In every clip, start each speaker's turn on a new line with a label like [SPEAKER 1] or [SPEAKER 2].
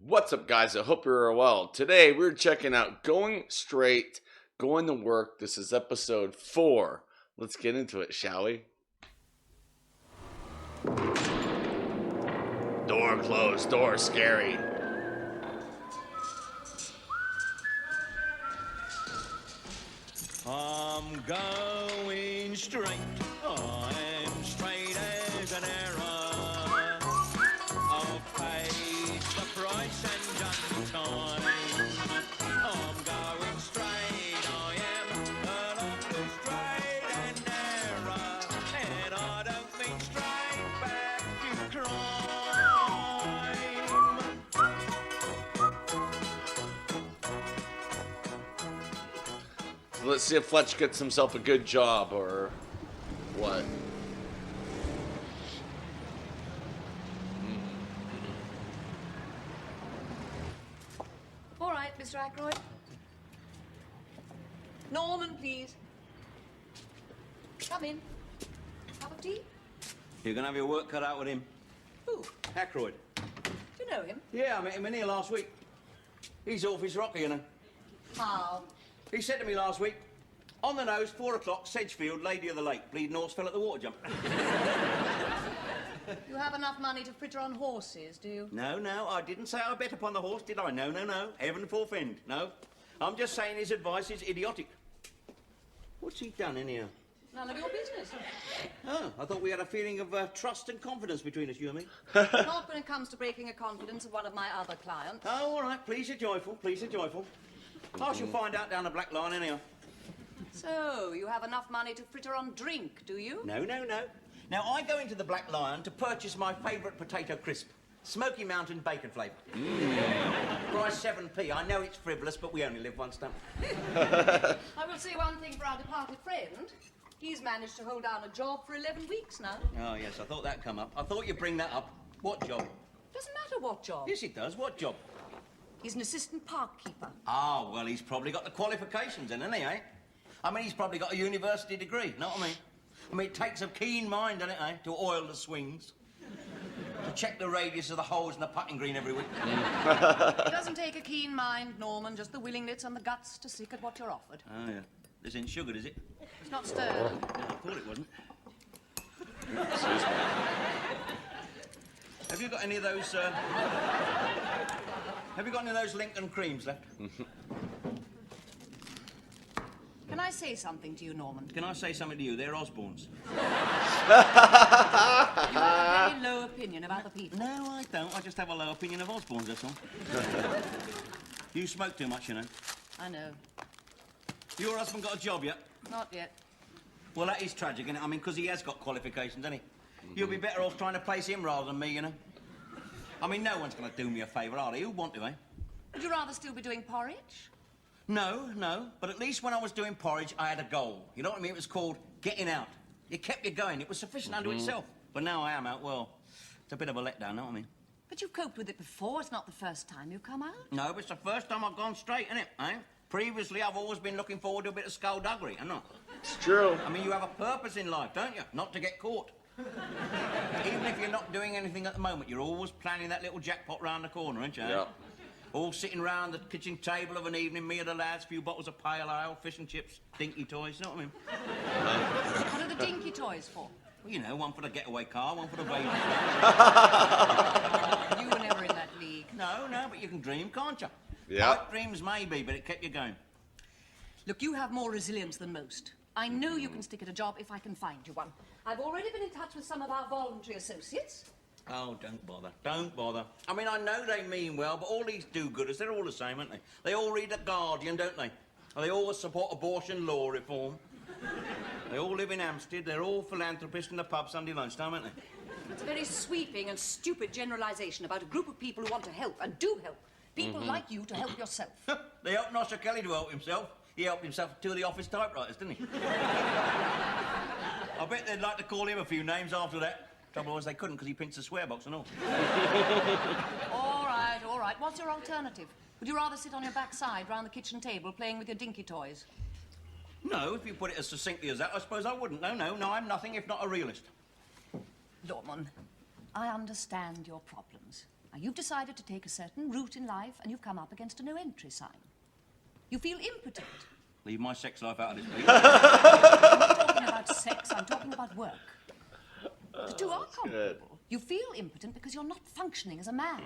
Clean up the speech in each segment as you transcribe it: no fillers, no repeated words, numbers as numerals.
[SPEAKER 1] What's up, guys? I hope you're well. Today, we're checking out Going Straight, Going to Work. This is episode 4. Let's get into it, shall we? Door closed, door scary.
[SPEAKER 2] I'm going straight, I'm straight as an arrow. I've paid the price and done the time. I'm going straight, I am, along the straight and narrow. And I don't mean straight back to crime.
[SPEAKER 1] So let's see if Fletch gets himself a good job or what.
[SPEAKER 3] All right, Mr. Ackroyd. Norman, please. Come in. Cup of tea?
[SPEAKER 2] You're going to have your work cut out with him.
[SPEAKER 3] Who?
[SPEAKER 2] Ackroyd.
[SPEAKER 3] Do you know him?
[SPEAKER 2] Yeah, I met him in here last week. He's off his rocker, you know.
[SPEAKER 3] How?
[SPEAKER 2] He said to me last week, on the nose, 4 o'clock, Sedgefield, Lady of the Lake. Bleeding horse fell at the water jump.
[SPEAKER 3] You have enough money to fritter on horses, do you?
[SPEAKER 2] No, I didn't say I bet upon the horse, did I? No. Heaven forfend. No. I'm just saying his advice is idiotic. What's he done in here?
[SPEAKER 3] None of your business.
[SPEAKER 2] Oh, I thought we had a feeling of trust and confidence between us, you and me.
[SPEAKER 3] Not when it comes to breaking a confidence of one of my other clients.
[SPEAKER 2] Oh, all right. Please are joyful. I shall find out down the Black Line anyhow.
[SPEAKER 3] So, you have enough money to fritter on drink, do you?
[SPEAKER 2] No. Now, I go into the Black Lion to purchase my favourite potato crisp. Smoky Mountain bacon flavour. Price 7p. I know it's frivolous, but we only live once, don't we?
[SPEAKER 3] I will say one thing for our departed friend. He's managed to hold down a job for 11 weeks now.
[SPEAKER 2] Oh, yes, I thought that'd come up. I thought you'd bring that up. What job?
[SPEAKER 3] Doesn't matter what job.
[SPEAKER 2] Yes, it does. What job?
[SPEAKER 3] He's an assistant park keeper.
[SPEAKER 2] Ah, well, he's probably got the qualifications then, hasn't he, eh? I mean, he's probably got a university degree, know what I mean? I mean, it takes a keen mind, doesn't it, eh, to oil the swings. To check the radius of the holes in the putting green every week.
[SPEAKER 3] It doesn't take a keen mind, Norman, just the willingness and the guts to stick at what you're offered.
[SPEAKER 2] Oh, yeah. This ain't sugared, is it?
[SPEAKER 3] It's not stirred.
[SPEAKER 2] No, I thought it wasn't.
[SPEAKER 1] Excuse me.
[SPEAKER 2] Have you got any of those, Have you got any of those Lincoln creams left?
[SPEAKER 3] Can I say something to you, Norman?
[SPEAKER 2] Can I say something to you? They're Osborne's.
[SPEAKER 3] You have a very low opinion about the people.
[SPEAKER 2] No, I don't. I just have a low opinion of Osborne's, that's all. You smoke too much, you know.
[SPEAKER 3] I know.
[SPEAKER 2] Your husband got a job yet?
[SPEAKER 3] Not yet.
[SPEAKER 2] Well, that is tragic, isn't it? I mean, because he has got qualifications, hasn't he? You'll be better off trying to place him rather than me, you know. I mean, no one's going to do me a favour, are they? Who'd want to, eh?
[SPEAKER 3] Would you rather still be doing porridge?
[SPEAKER 2] No. But at least when I was doing porridge, I had a goal. You know what I mean? It was called getting out. It kept you going. It was sufficient unto itself. But now I am out, well, it's a bit of a letdown, know what I mean?
[SPEAKER 3] But you've coped with it before. It's not the first time you've come out.
[SPEAKER 2] No, but it's the first time I've gone straight, isn't it, eh? Previously, I've always been looking forward to a bit of skullduggery, haven't I?
[SPEAKER 1] It's true.
[SPEAKER 2] I mean, you have a purpose in life, don't you? Not to get caught. Even if you're not doing anything at the moment, you're always planning that little jackpot round the corner, aren't you?
[SPEAKER 1] Yeah.
[SPEAKER 2] All sitting round the kitchen table of an evening, me and the lads, few bottles of pale ale, fish and chips, dinky toys, you know what I mean?
[SPEAKER 3] What are the dinky toys for?
[SPEAKER 2] Well, you know, one for the getaway car, one for the baby.
[SPEAKER 3] You were never in that league.
[SPEAKER 2] No, but you can dream, can't you?
[SPEAKER 1] Yeah.
[SPEAKER 2] Pipe dreams maybe, but it kept you going.
[SPEAKER 3] Look, you have more resilience than most. I know you can stick at a job if I can find you one. I've already been in touch with some of our voluntary associates.
[SPEAKER 2] Oh, don't bother. I mean, I know they mean well, but all these do-gooders, they're all the same, aren't they? They all read The Guardian, don't they? And they always support abortion law reform. They all live in Hampstead, they're all philanthropists in the pub Sunday lunchtime, aren't they?
[SPEAKER 3] It's a very sweeping and stupid generalisation about a group of people who want to help and do help. People like you to help yourself.
[SPEAKER 2] They helped Nosser Kelly to help himself. He helped himself with 2 of the office typewriters, didn't he? I bet they'd like to call him a few names after that. Trouble was they couldn't because he pinched the swear box and all.
[SPEAKER 3] All right. What's your alternative? Would you rather sit on your backside round the kitchen table playing with your dinky toys?
[SPEAKER 2] No, if you put it as succinctly as that, I suppose I wouldn't. No, I'm nothing if not a realist.
[SPEAKER 3] Norman, I understand your problems. Now, you've decided to take a certain route in life, and you've come up against a no-entry sign. You feel impotent.
[SPEAKER 2] Leave my sex life out of this, please.
[SPEAKER 3] I'm not talking about sex, I'm talking about work. The two are comparable. You feel impotent because you're not functioning as a man.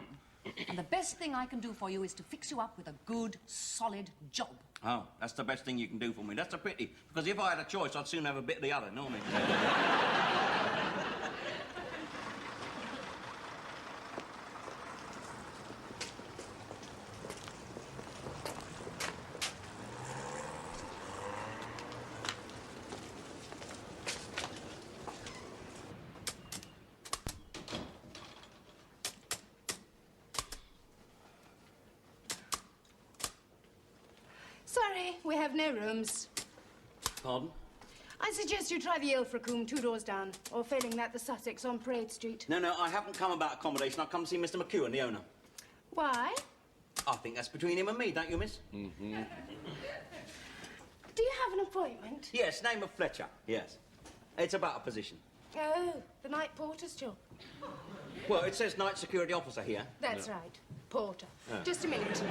[SPEAKER 3] And the best thing I can do for you is to fix you up with a good, solid job.
[SPEAKER 2] Oh, that's the best thing you can do for me. That's a pity, because if I had a choice, I'd soon have a bit of the other, know what I mean?
[SPEAKER 4] Sorry, we have no rooms.
[SPEAKER 2] Pardon?
[SPEAKER 4] I suggest you try the Ilfracombe 2 doors down, or failing that, the Sussex on Parade Street.
[SPEAKER 2] No, I haven't come about accommodation. I've come to see Mr. McEwen, the owner.
[SPEAKER 4] Why?
[SPEAKER 2] I think that's between him and me, don't you, miss?
[SPEAKER 4] Do you have an appointment?
[SPEAKER 2] Yes, name of Fletcher, yes. It's about a position.
[SPEAKER 4] Oh, the night porter's job.
[SPEAKER 2] Well, it says night security officer here.
[SPEAKER 4] That's right, porter. Just a minute.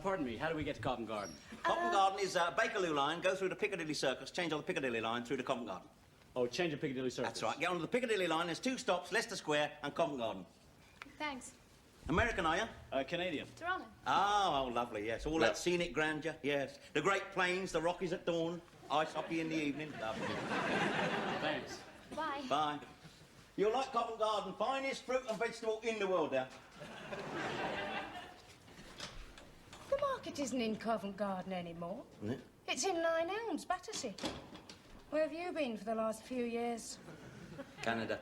[SPEAKER 5] Pardon me, how do we get to Covent Garden?
[SPEAKER 2] Covent Garden is Bakerloo line, go through the Piccadilly Circus, change on the Piccadilly line through to Covent Garden.
[SPEAKER 5] Oh, change of Piccadilly Circus.
[SPEAKER 2] That's right, get onto the Piccadilly line, there's 2 stops, Leicester Square and Covent Garden.
[SPEAKER 4] Thanks.
[SPEAKER 2] American, are you?
[SPEAKER 5] Canadian.
[SPEAKER 4] Toronto.
[SPEAKER 2] Oh, lovely, yes. All that scenic grandeur, yes. The Great Plains, the Rockies at dawn, ice hockey in the evening. Lovely.
[SPEAKER 5] Thanks.
[SPEAKER 4] Bye.
[SPEAKER 2] Bye. You'll like Covent Garden, finest fruit and vegetable in the world there.
[SPEAKER 4] The market isn't in Covent Garden anymore.
[SPEAKER 2] Isn't it?
[SPEAKER 4] It's in Nine Elms, Battersea. Where have you been for the last few years?
[SPEAKER 2] Canada.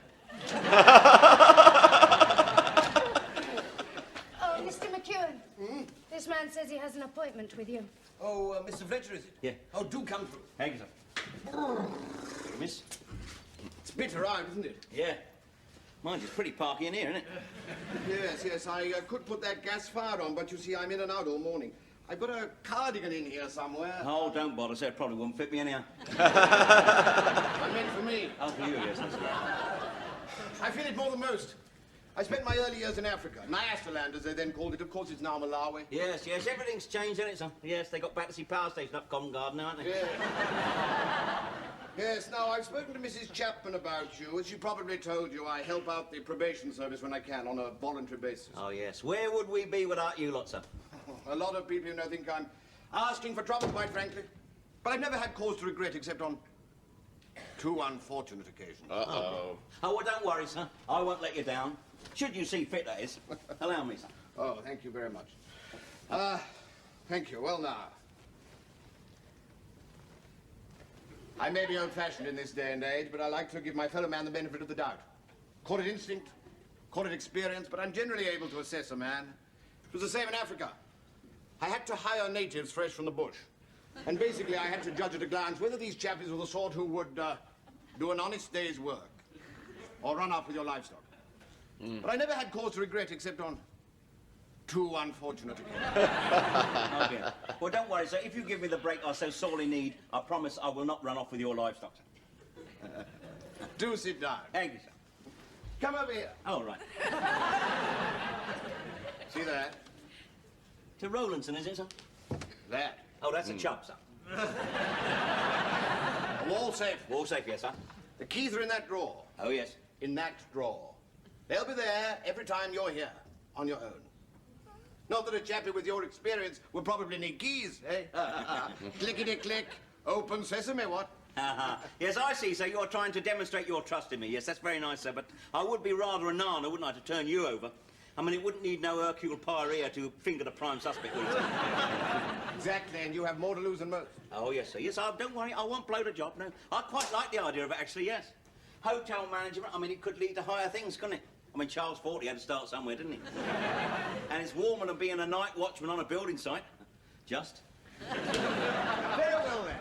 [SPEAKER 4] Oh, Mr. McEwen. This man says he has an appointment with you.
[SPEAKER 6] Oh, Mr. Fletcher, is it?
[SPEAKER 2] Yeah.
[SPEAKER 6] Oh, do come through.
[SPEAKER 2] Thank you, sir. Miss?
[SPEAKER 6] It's bitter out, isn't it?
[SPEAKER 2] Yeah. Mind you, it's pretty parky in here, isn't it?
[SPEAKER 6] Yes, I could put that gas fire on, but you see, I'm in and out all morning. I've got a cardigan in here somewhere.
[SPEAKER 2] Oh, don't bother, sir. It probably won't fit me anyhow.
[SPEAKER 6] I meant for me.
[SPEAKER 2] Oh, for you, yes, that's right.
[SPEAKER 6] I feel it more than most. I spent my early years in Africa. Nyasaland, as they then called it. Of course, it's now Malawi.
[SPEAKER 2] Yes, everything's changed, isn't it, sir? Yes, they got Battersea Power Station up Covent Garden, aren't they?
[SPEAKER 6] Yeah. Yes, now, I've spoken to Mrs. Chapman about you. As she probably told you, I help out the probation service when I can, on a voluntary basis.
[SPEAKER 2] Oh, yes. Where would we be without you lot, sir?
[SPEAKER 6] A lot of people, think I'm asking for trouble, quite frankly. But I've never had cause to regret, except on 2 unfortunate occasions.
[SPEAKER 1] Uh-oh.
[SPEAKER 2] Oh, well, don't worry, sir. I won't let you down. Should you see fit, that is. Allow me, sir.
[SPEAKER 6] Oh, thank you very much. Thank you. Well, now. I may be old-fashioned in this day and age, but I like to give my fellow man the benefit of the doubt. Call it instinct, call it experience, but I'm generally able to assess a man. It was the same in Africa. I had to hire natives fresh from the bush. And basically, I had to judge at a glance whether these chappies were the sort who would do an honest day's work or run off with your livestock. But I never had cause to regret except on 2 unfortunate occasions.
[SPEAKER 2] Okay. Well, don't worry, sir. If you give me the break I so sorely need, I promise I will not run off with your livestock, sir.
[SPEAKER 6] Do sit down.
[SPEAKER 2] Thank you, sir.
[SPEAKER 6] Come over here.
[SPEAKER 2] All right.
[SPEAKER 6] See that?
[SPEAKER 2] To Rowlandson, is it, sir?
[SPEAKER 6] That.
[SPEAKER 2] Oh, that's a chub, sir.
[SPEAKER 6] A wall safe.
[SPEAKER 2] Wall safe, yes, sir.
[SPEAKER 6] The keys are in that drawer.
[SPEAKER 2] Oh, yes.
[SPEAKER 6] In that drawer. They'll be there every time you're here, on your own. Not that a chappie with your experience would probably need keys, eh? Clickety-click, open sesame, what?
[SPEAKER 2] Yes, I see, sir. You're trying to demonstrate your trust in me. Yes, that's very nice, sir, but I would be rather a nana, wouldn't I, to turn you over? I mean, it wouldn't need no Hercule Poirot to finger the prime suspect, would it, sir?
[SPEAKER 6] Exactly, and you have more to lose than most.
[SPEAKER 2] Oh, yes, sir. Yes, don't worry. I won't blow the job, no. I quite like the idea of it, actually, yes. Hotel management, I mean, it could lead to higher things, couldn't it? I mean, Charles Fort, he had to start somewhere, didn't he? And it's warmer than being a night watchman on a building site. Just.
[SPEAKER 6] Very well, then.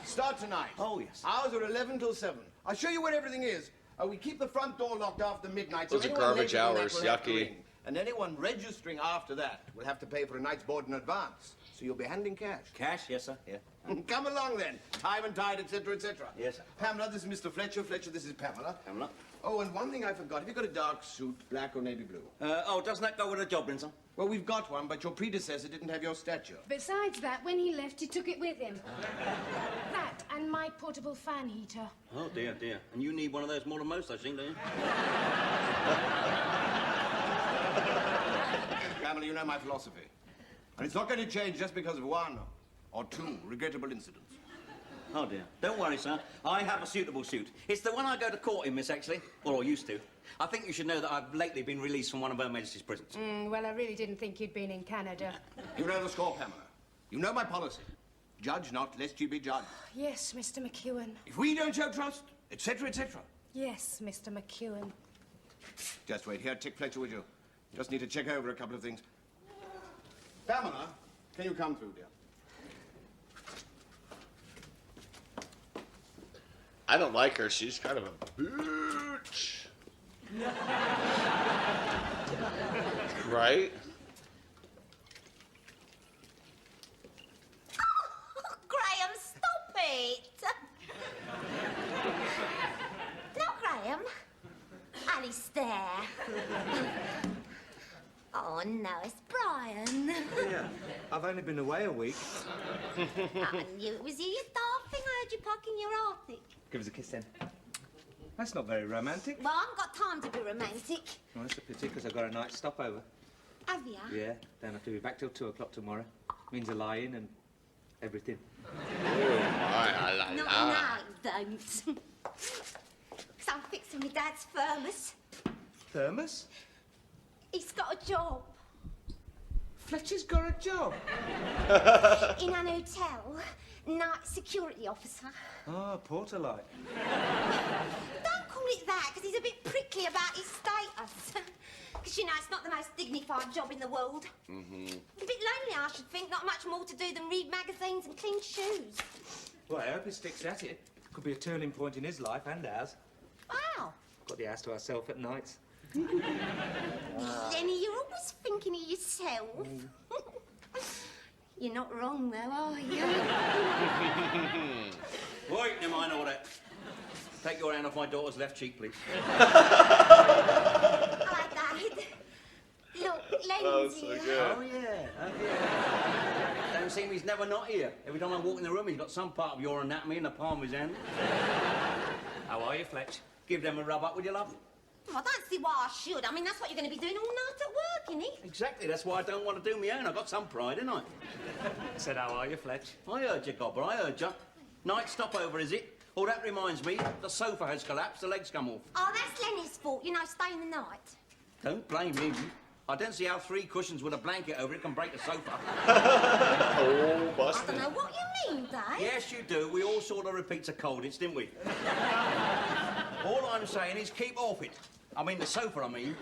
[SPEAKER 6] Start tonight.
[SPEAKER 2] Oh, yes.
[SPEAKER 6] Hours are 11 till 7. I'll show you where everything is. We keep the front door locked after midnight.
[SPEAKER 1] Those
[SPEAKER 6] so
[SPEAKER 1] are
[SPEAKER 6] anyone
[SPEAKER 1] garbage
[SPEAKER 6] later than that
[SPEAKER 1] hours,
[SPEAKER 6] will have to
[SPEAKER 1] yucky.
[SPEAKER 6] ring. And anyone registering after that will have to pay for a night's board in advance. So you'll be handing cash.
[SPEAKER 5] Cash? Yes, sir. Yeah.
[SPEAKER 6] Come along then. Time and tide, etc., etc.
[SPEAKER 5] Yes, sir.
[SPEAKER 6] Pamela, this is Mr. Fletcher. Fletcher, this is Pamela.
[SPEAKER 5] Pamela.
[SPEAKER 6] Oh, and one thing I forgot. Have you got a dark suit, black or navy blue?
[SPEAKER 5] Doesn't that go with a job, then, sir?
[SPEAKER 6] Well, we've got one, but your predecessor didn't have your stature.
[SPEAKER 4] Besides that, when he left, he took it with him. That and my portable fan heater.
[SPEAKER 5] Oh, dear, dear. And you need one of those more than most, I think, don't you?
[SPEAKER 6] Pamela, you know my philosophy. And it's not going to change just because of one or two regrettable incidents.
[SPEAKER 5] Oh, dear. Don't worry, sir. I have a suitable suit. It's the one I go to court in, miss, actually. Or I used to. I think you should know that I've lately been released from one of Her Majesty's prisons.
[SPEAKER 4] Well, I really didn't think you'd been in Canada.
[SPEAKER 6] You know the score, Pamela. You know my policy. Judge not, lest you be judged.
[SPEAKER 4] Yes, Mr. McEwen.
[SPEAKER 6] If we don't show trust, etc., etc.
[SPEAKER 4] Yes, Mr. McEwen.
[SPEAKER 6] Just wait here, Tick Fletcher, would you? Just need to check over a couple of things. Pamela, can you come through, dear?
[SPEAKER 1] I don't like her. She's kind of a bitch. Right?
[SPEAKER 7] Graham, stop it! No, Graham. Alistair. Oh, no, it's Brian.
[SPEAKER 8] Yeah, I've only been away a week.
[SPEAKER 7] I knew it was you, you daft thing. I heard you pocking your Arctic.
[SPEAKER 8] Give us a kiss then. That's not very romantic.
[SPEAKER 7] Well, I haven't got time to be romantic.
[SPEAKER 8] Well, that's a pity, because I've got a night stopover.
[SPEAKER 7] Have you?
[SPEAKER 8] Yeah, don't have to be back till 2 o'clock tomorrow. Means a lie-in and everything.
[SPEAKER 7] No, you don't. Because I'm fixing my dad's thermos.
[SPEAKER 8] Thermos?
[SPEAKER 7] He's got a job
[SPEAKER 8] Fletcher's got a job.
[SPEAKER 7] in an hotel. Night security officer.
[SPEAKER 8] Oh, porter-like.
[SPEAKER 7] Don't call it that, because he's a bit prickly about his status. Because, you know, it's not the most dignified job in the world. Mm-hmm. A bit lonely, I should think. Not much more to do than read magazines and clean shoes.
[SPEAKER 8] Well, I hope he sticks at it. Could be a turning point in his life and ours.
[SPEAKER 7] Wow.
[SPEAKER 8] Got the house to ourselves at nights.
[SPEAKER 7] Lenny, you're always thinking of yourself. You're not wrong, though, are you?
[SPEAKER 5] Right, never mind all that. Take your hand off my daughter's left cheek, please.
[SPEAKER 7] Hi, Dad. Look, Lenny's
[SPEAKER 1] Oh, so
[SPEAKER 7] here.
[SPEAKER 1] good.
[SPEAKER 5] Oh, yeah. Don't seem he's never not here. Every time I walk in the room, he's got some part of your anatomy in the palm of his hand.
[SPEAKER 8] How are you, Fletch?
[SPEAKER 5] Give them a rub up, would you, love?
[SPEAKER 7] Well, I don't see why I should. I mean, that's what you're going to be doing all night at work, innit?
[SPEAKER 5] Exactly. That's why I don't want to do my own. I've got some pride, ain't I?
[SPEAKER 8] Said, how are you, Fletch?
[SPEAKER 5] I heard you, Gobber. I heard you. Night stopover, is it? Oh, that reminds me. The sofa has collapsed. The legs come off.
[SPEAKER 7] Oh, that's Lenny's fault, you know, staying the night.
[SPEAKER 5] Don't blame him. I don't see how 3 cushions with a blanket over it can break a sofa.
[SPEAKER 1] Oh,
[SPEAKER 7] I
[SPEAKER 1] busted.
[SPEAKER 7] don't know what you mean, Dave.
[SPEAKER 5] Yes, you do. We all saw the repeats of Colditz, didn't we? All I'm saying is keep off it. I mean, the sofa, I mean.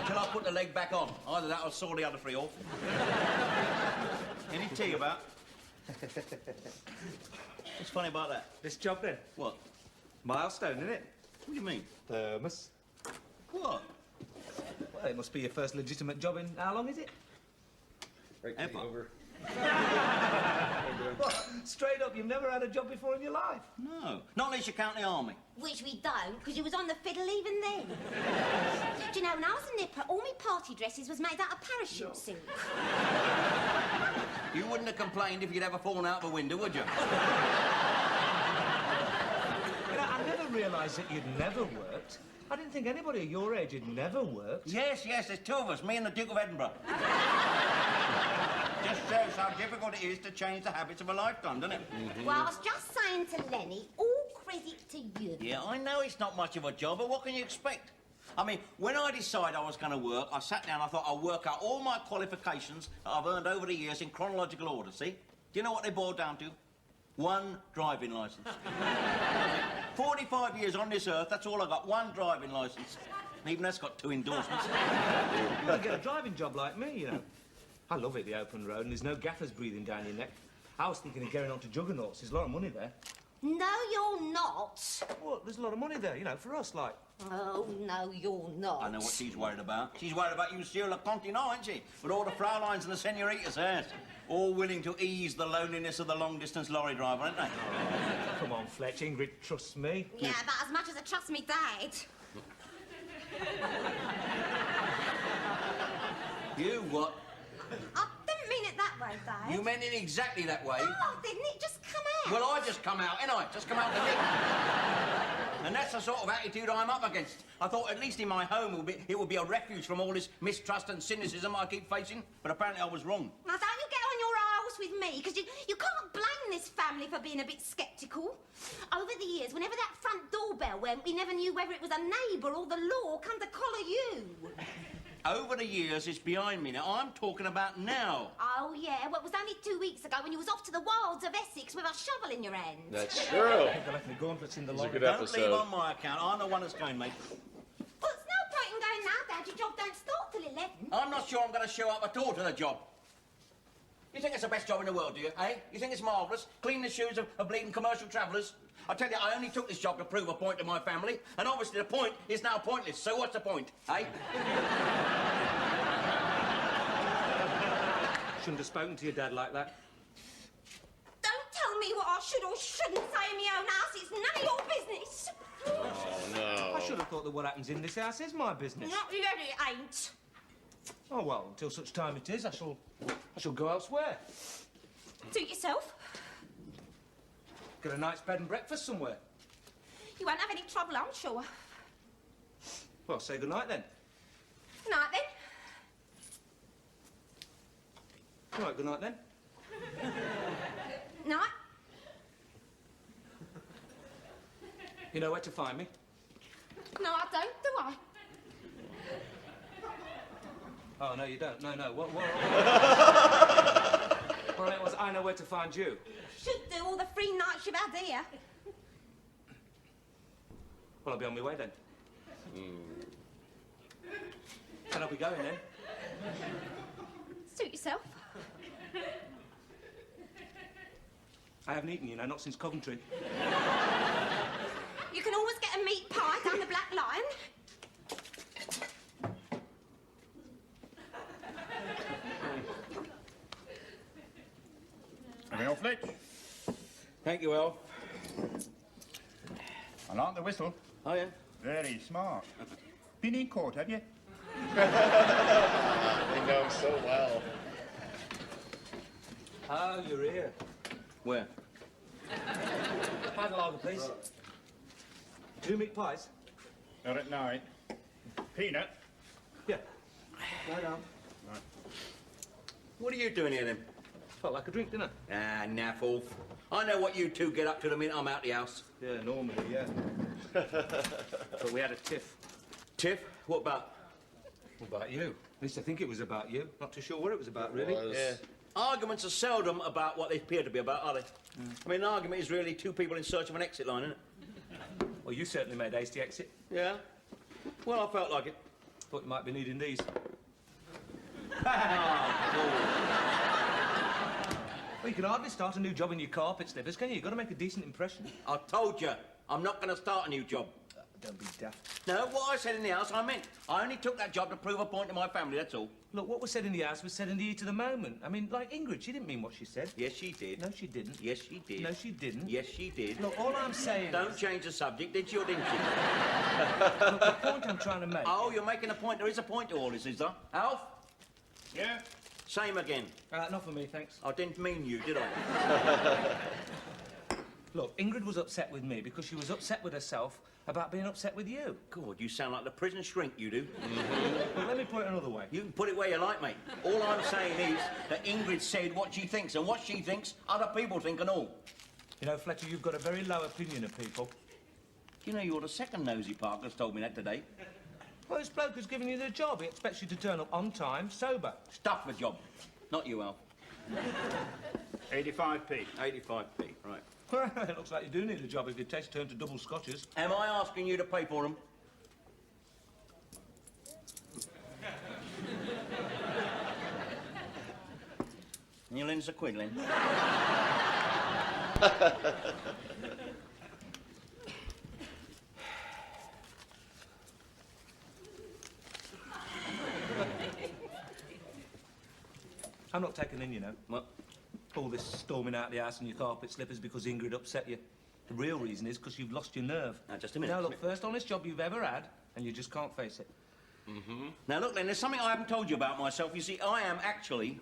[SPEAKER 5] Till I put the leg back on. Either that or saw the other 3 off. Any tea about? What's funny about that?
[SPEAKER 8] This job, then?
[SPEAKER 5] What?
[SPEAKER 8] Milestone, isn't it?
[SPEAKER 5] What do you mean?
[SPEAKER 8] Thermos.
[SPEAKER 5] What?
[SPEAKER 8] Well, it must be your first legitimate job in... How long is it?
[SPEAKER 5] Ever.
[SPEAKER 8] What? Straight up, you've never had a job before in your life?
[SPEAKER 5] No. Not unless you count the army.
[SPEAKER 7] Which we don't, because you was on the fiddle even then. Do you know, when I was a nipper, all my party dresses was made out of parachute silk.
[SPEAKER 5] You wouldn't have complained if you'd ever fallen out of a window, would you?
[SPEAKER 8] You know, I never realised that you'd never worked. I didn't think anybody at your age had never worked.
[SPEAKER 5] Yes, there's 2 of us, me and the Duke of Edinburgh. Just shows how difficult it is to change the habits of a lifetime, doesn't it?
[SPEAKER 7] Well, I was just saying to Lenny, all credit to you.
[SPEAKER 5] Yeah, I know it's not much of a job, but what can you expect? I mean, when I decided I was going to work, I sat down, I thought I'll work out all my qualifications that I've earned over the years in chronological order, see? Do you know what they boil down to? 1 driving licence. 45 years on this earth, that's all I got, 1 driving licence. And even that's got 2 endorsements.
[SPEAKER 8] You could get a driving job like me, you know. I love it, the open road, and there's no gaffers breathing down your neck. I was thinking of going on to Juggernauts. There's a lot of money there.
[SPEAKER 7] No, you're not.
[SPEAKER 8] Well, there's a lot of money there, you know, for us, like
[SPEAKER 7] Oh, no, you're not.
[SPEAKER 5] I know what she's worried about. She's worried about you, Monsieur Le Continent, isn't she? With all the Fraulein's and the Senoritas, yes. All willing to ease the loneliness of the long-distance lorry driver, aren't they?
[SPEAKER 8] Come on, Fletch. Ingrid trusts me.
[SPEAKER 7] Yeah, but as much as I trust me dad.
[SPEAKER 5] You what?
[SPEAKER 7] I didn't mean it that way, Dad.
[SPEAKER 5] You meant it exactly that way.
[SPEAKER 7] Oh, didn't it? Just come out.
[SPEAKER 5] Well, I just come out, ain't I? Just come out the nick. And that's the sort of attitude I'm up against. I thought at least in my home it would be a refuge from all this mistrust and cynicism I keep facing, but apparently I was wrong.
[SPEAKER 7] Now, don't you get on your arse with me, because you can't blame this family for being a bit sceptical. Over the years, whenever that front doorbell went, we never knew whether it was a neighbour or the law come to collar you.
[SPEAKER 5] Over the years, it's behind me now. I'm talking about now.
[SPEAKER 7] Oh, yeah, well, it was only 2 weeks ago when you was off to the wilds of Essex with a shovel in your hand.
[SPEAKER 1] That's true.
[SPEAKER 8] I think I'll have to go on for it's in the
[SPEAKER 1] It's a
[SPEAKER 8] lorry.
[SPEAKER 1] good
[SPEAKER 5] Don't leave
[SPEAKER 1] episode.
[SPEAKER 5] on my account. I'm the one that's going, mate.
[SPEAKER 7] Well, it's no point in going now, Dad. Your job don't start till 11.
[SPEAKER 5] I'm not sure I'm going to show up at all to the job. You think it's the best job in the world, do you, eh? You think it's marvellous? Clean the shoes of bleeding commercial travellers? I tell you, I only took this job to prove a point to my family, and obviously the point is now pointless, so what's the point, eh?
[SPEAKER 8] Shouldn't have spoken to your dad like that.
[SPEAKER 7] Don't tell me what I should or shouldn't say in my own house. It's none of your business.
[SPEAKER 1] Oh, no.
[SPEAKER 8] I should have thought that what happens in this house is my business.
[SPEAKER 7] Not really, it ain't.
[SPEAKER 8] Oh, well, until such time it is, I shall go elsewhere.
[SPEAKER 7] Suit yourself.
[SPEAKER 8] Get a night's bed and breakfast somewhere.
[SPEAKER 7] You won't have any trouble, I'm sure.
[SPEAKER 8] Well, say good night then.
[SPEAKER 7] Night, then.
[SPEAKER 8] All right, good night then.
[SPEAKER 7] Night.
[SPEAKER 8] You know where to find me?
[SPEAKER 7] No, I don't, do I?
[SPEAKER 8] Oh, no, you don't. No. What Well, it was I know where to find you.
[SPEAKER 7] Should do all the free nights you've had here.
[SPEAKER 8] Well, I'll be on my way then. Can I be going then?
[SPEAKER 7] Suit yourself.
[SPEAKER 8] I haven't eaten, you know, not since Coventry.
[SPEAKER 7] You can always get a meat pie down the Black Lion.
[SPEAKER 6] Well, Fletch,
[SPEAKER 5] Thank you, Elf.
[SPEAKER 6] I like the whistle.
[SPEAKER 5] Oh, yeah?
[SPEAKER 6] Very smart. Been in court, have you?
[SPEAKER 1] They know him so well.
[SPEAKER 8] Oh, you're here.
[SPEAKER 5] Where?
[SPEAKER 8] Pint of lager, please. 2 meat pies?
[SPEAKER 6] Not at night. Peanut.
[SPEAKER 8] Yeah. Right on.
[SPEAKER 5] What are you doing here, then?
[SPEAKER 8] Felt like a drink, didn't I?
[SPEAKER 5] Ah, naff off. I know what you two get up to the minute I'm out the house.
[SPEAKER 8] Yeah, normally, yeah. But we had a tiff.
[SPEAKER 5] Tiff, what about?
[SPEAKER 8] What about you? At least I think it was about you. Not too sure what it was about, really.
[SPEAKER 1] was.
[SPEAKER 8] Yeah.
[SPEAKER 5] Arguments are seldom about what they appear to be about, are they? I mean, an argument is really two people in search of an exit line, isn't it?
[SPEAKER 8] Well, you certainly made hasty exit.
[SPEAKER 5] Yeah? Well, I felt like it.
[SPEAKER 8] Thought you might be needing these. Well, you can hardly start a new job in your carpet slippers, can you? You've got to make a decent impression.
[SPEAKER 5] I told you, I'm not going to start a new job.
[SPEAKER 8] Don't be daft.
[SPEAKER 5] No, what I said in the house, I meant. I only took that job to prove a point to my family, that's all.
[SPEAKER 8] Look, what was said in the house was said in the heat of the moment. I mean, like Ingrid, she didn't mean what she said.
[SPEAKER 5] Yes, she did.
[SPEAKER 8] No, she didn't.
[SPEAKER 5] Yes, she did.
[SPEAKER 8] No, she didn't.
[SPEAKER 5] Yes, she did.
[SPEAKER 8] Look, all I'm saying
[SPEAKER 5] Don't
[SPEAKER 8] is...
[SPEAKER 5] change the subject, did she or didn't she?
[SPEAKER 8] Look, the point I'm trying to make...
[SPEAKER 5] Oh, you're making a point. There is a point to all this, is there? Alf?
[SPEAKER 6] Yeah?
[SPEAKER 5] Same again.
[SPEAKER 8] Not for me, thanks.
[SPEAKER 5] I didn't mean you, did I?
[SPEAKER 8] Look, Ingrid was upset with me because she was upset with herself about being upset with you.
[SPEAKER 5] God, you sound like the prison shrink, you do.
[SPEAKER 8] But let me put it another way.
[SPEAKER 5] You can put it where you like, mate. All I'm saying is that Ingrid said what she thinks, and what she thinks, other people think and all.
[SPEAKER 8] You know, Fletcher, you've got a very low opinion of people.
[SPEAKER 5] You know, you're the second nosy Parker that's told me that today.
[SPEAKER 8] Well, this bloke who's giving you the job, he expects you to turn up on time, sober.
[SPEAKER 5] Stuff the job. Not you, Alf.
[SPEAKER 6] 85p.
[SPEAKER 5] 85p, right.
[SPEAKER 8] It looks like you do need a job if your taste turned to double scotches.
[SPEAKER 5] Am I asking you to pay for them? You lend us a quid, Len?
[SPEAKER 8] I'm not taking in, you know.
[SPEAKER 5] Well,
[SPEAKER 8] All this storming out the house in your carpet slippers because Ingrid upset you. The real reason is because you've lost your nerve.
[SPEAKER 5] now, just a minute.
[SPEAKER 8] Now, look, first honest job you've ever had, and you just can't face it.
[SPEAKER 5] Now, look, Len, there's something I haven't told you about myself. You see, I am actually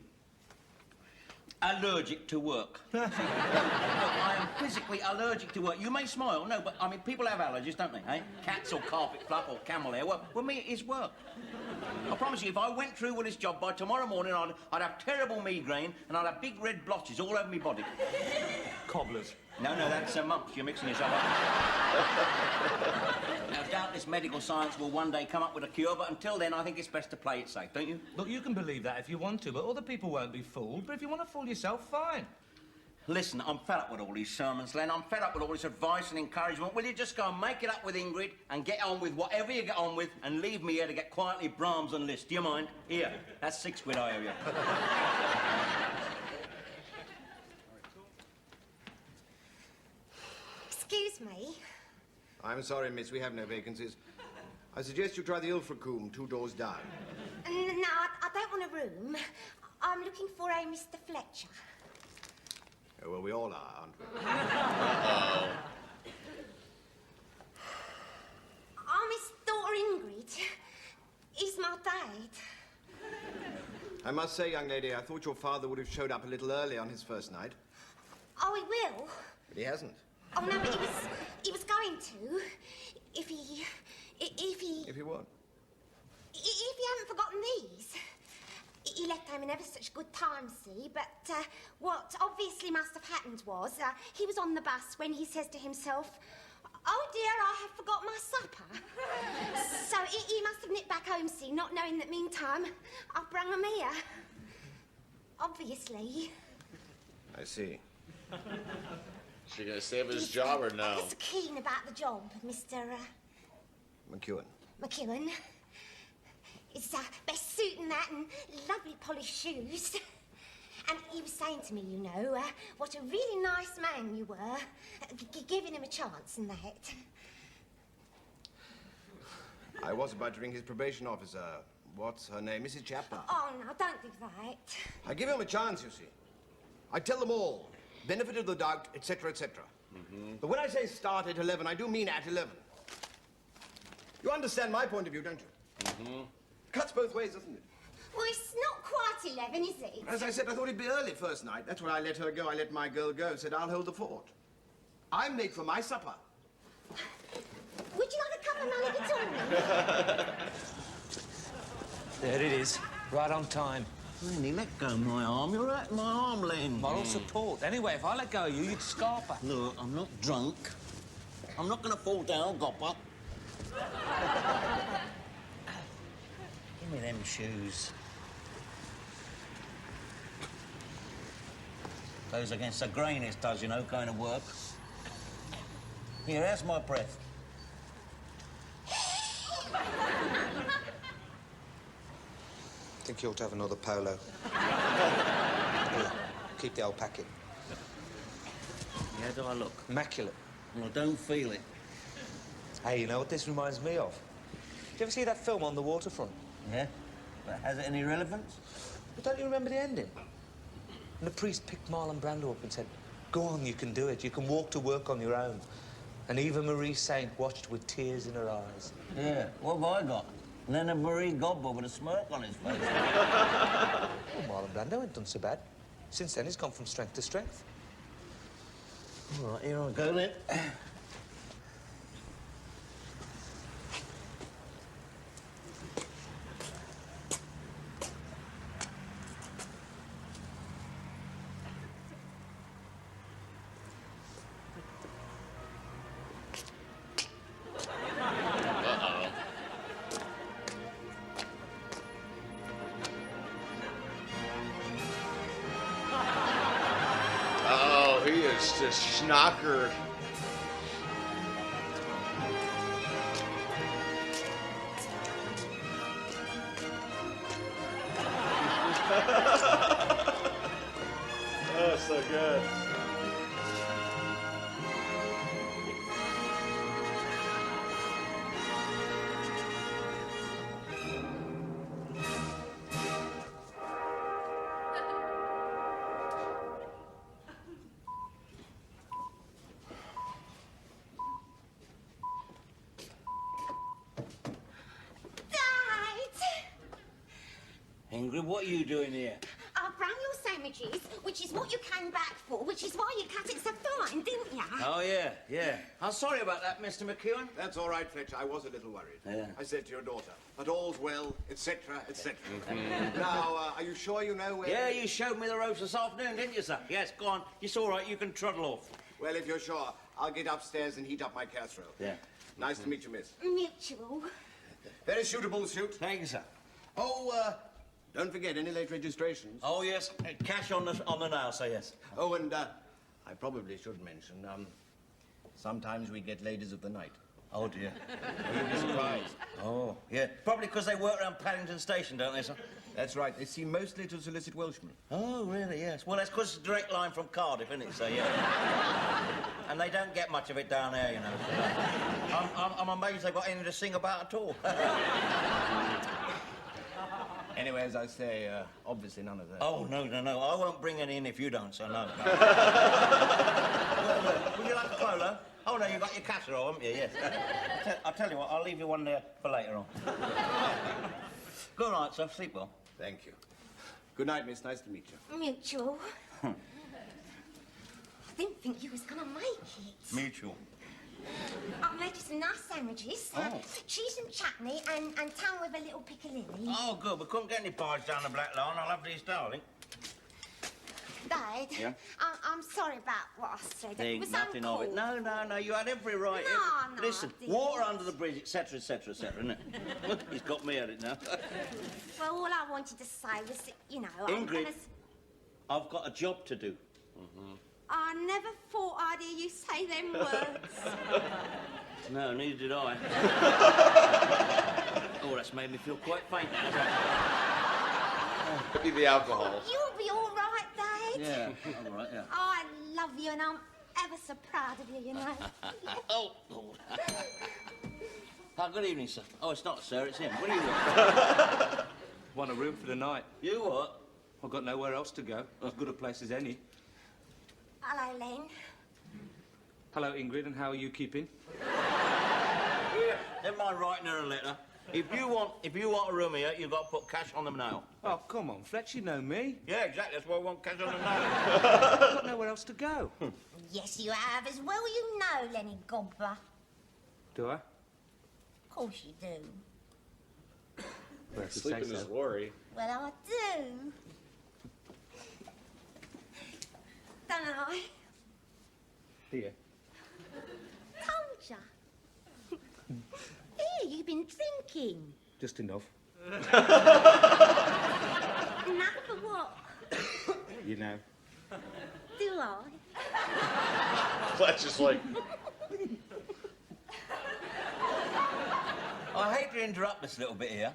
[SPEAKER 5] allergic to work. Look, I am physically allergic to work. You may smile, no, but, I mean, people have allergies, don't they, eh? Cats or carpet fluff or camel hair. Well, with me, it is work. I promise you, if I went through with this job by tomorrow morning, I'd have terrible migraine and I'd have big red blotches all over my body.
[SPEAKER 8] Cobblers.
[SPEAKER 5] No, that's mumps. You're mixing yourself up. Now, doubtless medical science will one day come up with a cure, but until then, I think it's best to play it safe, don't you?
[SPEAKER 8] Look, you can believe that if you want to, but other people won't be fooled. But if you want to fool yourself, fine.
[SPEAKER 5] Listen, I'm fed up with all these sermons, Len. I'm fed up with all this advice and encouragement. Will you just go and make it up with Ingrid and get on with whatever you get on with and leave me here to get quietly Brahms and Liszt? Do you mind? Here, that's £6 I owe you.
[SPEAKER 7] Excuse me.
[SPEAKER 6] I'm sorry, miss, we have no vacancies. I suggest you try the Ilfracombe, 2 doors down.
[SPEAKER 7] No, I don't want a room. I'm looking for a Mr. Fletcher.
[SPEAKER 6] Oh, well, we all are, aren't we?
[SPEAKER 7] I'm his daughter Ingrid. He's my dad.
[SPEAKER 6] I must say, young lady, I thought your father would have showed up a little early on his first night.
[SPEAKER 7] Oh, he will?
[SPEAKER 6] But he hasn't.
[SPEAKER 7] Oh, no, but he was going to. If he
[SPEAKER 6] what?
[SPEAKER 7] If he hadn't forgotten these. He left home in ever such good time, see, but what obviously must have happened was he was on the bus when he says to himself, "Oh dear, I have forgot my supper." So he must have nipped back home, see, not knowing that meantime I've brung him here. Obviously.
[SPEAKER 6] I see.
[SPEAKER 1] She gonna save his job or no?
[SPEAKER 7] He's keen about the job, Mr.
[SPEAKER 6] McEwen.
[SPEAKER 7] McEwen. His best suit and that, and lovely polished shoes. And he was saying to me, you know, what a really nice man you were, giving him a chance and that.
[SPEAKER 6] I was about to ring his probation officer. What's her name? Mrs. Chapman.
[SPEAKER 7] Oh, no, don't do that.
[SPEAKER 6] I give him a chance, you see. I tell them all. Benefit of the doubt, etc., etc. But when I say start at 11, I do mean at 11. You understand my point of view, don't you? Cuts both ways, doesn't it?
[SPEAKER 7] Well, it's not quite 11, is it?
[SPEAKER 6] As I said, I thought it'd be early first night. That's when I let her go. I let my girl go. Said, I'll hold the fort. I'm late for my supper.
[SPEAKER 7] Would you like a cup of mulligatawny?
[SPEAKER 8] There it is, right on time.
[SPEAKER 5] Lenny, let go of my arm. You're hurting my arm, Len.
[SPEAKER 8] Moral support. Anyway, if I let go of you, you'd scarper.
[SPEAKER 5] Look, I'm not drunk. I'm not going to fall down, Gopper. Give me them shoes. Goes against the grain, it does, you know, going to work. Here, how's my breath?
[SPEAKER 9] I think you ought to have another polo. Here, keep the old packet.
[SPEAKER 5] How do I look?
[SPEAKER 9] Immaculate.
[SPEAKER 5] Well, I don't feel it.
[SPEAKER 8] Hey, you know what this reminds me of? Did you ever see that film On the Waterfront?
[SPEAKER 5] Yeah? But has it any relevance?
[SPEAKER 8] But don't you remember the ending? And the priest picked Marlon Brando up and said, "Go on, you can do it. You can walk to work on your own." And Eva Marie Saint watched with tears in her eyes.
[SPEAKER 5] Yeah, what have I got? Leonard Marie Godber with a smirk on his face.
[SPEAKER 8] Well, Marlon Brando ain't done so bad. Since then, he's gone from strength to strength.
[SPEAKER 5] All right, here I go then.
[SPEAKER 1] Oh, he is just schnockered. Oh, so good.
[SPEAKER 5] Ingrid, what are you doing here?
[SPEAKER 7] I brought your sandwiches, which is what you came back for, which is why you cut it so fine, didn't you?
[SPEAKER 5] Oh, yeah, yeah. I'm sorry about that, Mr. McEwen.
[SPEAKER 6] That's all right, Fletch. I was a little worried.
[SPEAKER 5] Yeah.
[SPEAKER 6] I said to your daughter, but all's well, etc., etc. Now, are you sure you know where...
[SPEAKER 5] Yeah, you showed me the ropes this afternoon, didn't you, sir? Yes, go on. It's all right, you can trundle off.
[SPEAKER 6] Well, if you're sure, I'll get upstairs and heat up my casserole.
[SPEAKER 5] Yeah.
[SPEAKER 6] Nice to meet you, miss.
[SPEAKER 7] Mutual.
[SPEAKER 6] Very suitable suit.
[SPEAKER 5] Thank you, sir.
[SPEAKER 6] Oh, don't forget any late registrations.
[SPEAKER 5] Oh, yes. Cash on the nail, sir, yes.
[SPEAKER 6] Oh, and I probably should mention, sometimes we get ladies of the night.
[SPEAKER 5] Oh, dear.
[SPEAKER 6] You'd be surprised.
[SPEAKER 5] Oh, yeah. Probably because they work around Paddington Station, don't they, sir?
[SPEAKER 6] That's right. They seem mostly to solicit Welshmen.
[SPEAKER 5] Oh, really, yes. Well, that's because it's a direct line from Cardiff, isn't it, sir? Yeah. And they don't get much of it down there, you know. So I'm amazed they've got anything to sing about at all.
[SPEAKER 6] Anyway, as I say, obviously none of that.
[SPEAKER 5] Oh, no. I won't bring any in if you don't, sir, no. Would you like a Clolo? Oh, no, you've got your casserole, haven't you? Yes. I'll tell you what, I'll leave you one there for later on. Good night, sir. Sleep well.
[SPEAKER 6] Thank you. Good night, miss. Nice to meet you.
[SPEAKER 7] Mutual. I didn't think you was gonna make it.
[SPEAKER 5] Mutual.
[SPEAKER 7] I've made you some nice sandwiches.
[SPEAKER 5] Oh.
[SPEAKER 7] Cheese and chutney and tongue with a little piccalilli.
[SPEAKER 5] Oh, good. We couldn't get any pies down the Black Line. I'll have these, darling.
[SPEAKER 7] Dad,
[SPEAKER 5] Yeah?
[SPEAKER 7] I'm sorry about what I said. It
[SPEAKER 5] Think
[SPEAKER 7] was
[SPEAKER 5] nothing of it.
[SPEAKER 7] uncalled.
[SPEAKER 5] No. You had every right.
[SPEAKER 7] No,
[SPEAKER 5] Listen,
[SPEAKER 7] I didn't.
[SPEAKER 5] water under the bridge, etc., etc., etc., isn't it? He's got me at it now.
[SPEAKER 7] Well, all I wanted to say was that, you know,
[SPEAKER 5] Ingrid. I've got a job to do.
[SPEAKER 7] I never thought I'd hear you say them words.
[SPEAKER 5] No, neither did I. Oh, that's made me feel quite faint.
[SPEAKER 1] Could be the alcohol.
[SPEAKER 7] You'll be all right, Dad.
[SPEAKER 5] Yeah, all right, yeah.
[SPEAKER 7] I love you and I'm ever so proud of you, you know.
[SPEAKER 5] Oh, Lord. Good evening, sir. Oh, it's not sir, it's him. What do you want?
[SPEAKER 8] Want a room for the night?
[SPEAKER 5] You what?
[SPEAKER 8] I've got nowhere else to go. As good a place as any.
[SPEAKER 7] Hello, Len.
[SPEAKER 8] Hello, Ingrid, and how are you keeping?
[SPEAKER 5] Yeah, never mind writing her a letter. If you want a room here, you've got to put cash on the nail.
[SPEAKER 8] Oh, come on, Fletch, you know me.
[SPEAKER 5] Yeah, exactly. That's why I want cash on the nail.
[SPEAKER 8] I've got nowhere else to go.
[SPEAKER 7] Yes, you have, as well you know, Lenny Gobbler.
[SPEAKER 8] Do I?
[SPEAKER 7] Of course you do.
[SPEAKER 8] Well, if you
[SPEAKER 1] Sleeping
[SPEAKER 8] say
[SPEAKER 1] is
[SPEAKER 8] so.
[SPEAKER 1] worry.
[SPEAKER 7] Well, I do. Don't I?
[SPEAKER 8] Here.
[SPEAKER 7] Told ya. Here, you've been drinking.
[SPEAKER 8] Just enough.
[SPEAKER 7] Enough for what?
[SPEAKER 8] You know.
[SPEAKER 7] Do I?
[SPEAKER 1] Fletch is like,
[SPEAKER 5] I hate to interrupt this little bit here,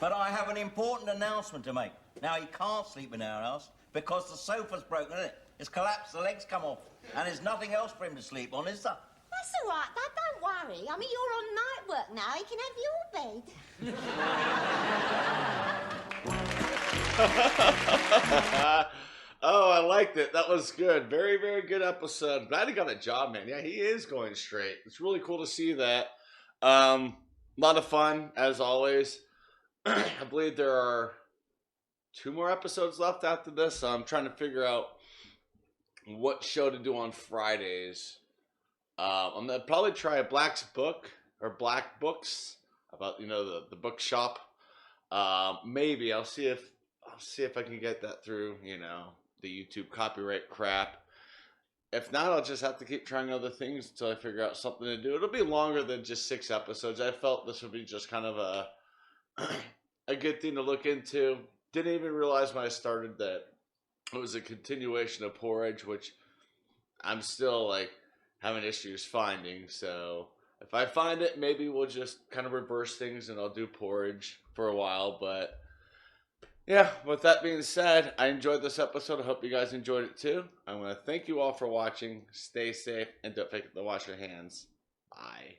[SPEAKER 5] but I have an important announcement to make. Now, he can't sleep in our house because the sofa's broken, isn't it? It's collapsed, the legs come off, and there's nothing else for him to sleep on, is there?
[SPEAKER 7] That's all right, Dad, don't worry. I mean, you're on night work now. He can have your bed.
[SPEAKER 1] oh, I liked it. That was good. Very, very good episode. Glad he got a job, man. Yeah, he is going straight. It's really cool to see that. A lot of fun, as always. I believe there are 2 more episodes left after this. So I'm trying to figure out what show to do on Fridays. I'm gonna probably try Black's Book or Black Books about the bookshop. Maybe I'll see if I can get that through the YouTube copyright crap. If not, I'll just have to keep trying other things until I figure out something to do. It'll be longer than just 6 episodes. I felt this would be just kind of a good thing to look into. Didn't even realize when I started that it was a continuation of Porridge, which I'm still having issues finding. So if I find it, maybe we'll just kind of reverse things and I'll do Porridge for a while. But yeah, with that being said, I enjoyed this episode. I hope you guys enjoyed it too. I want to thank you all for watching. Stay safe and don't forget to wash your hands. Bye.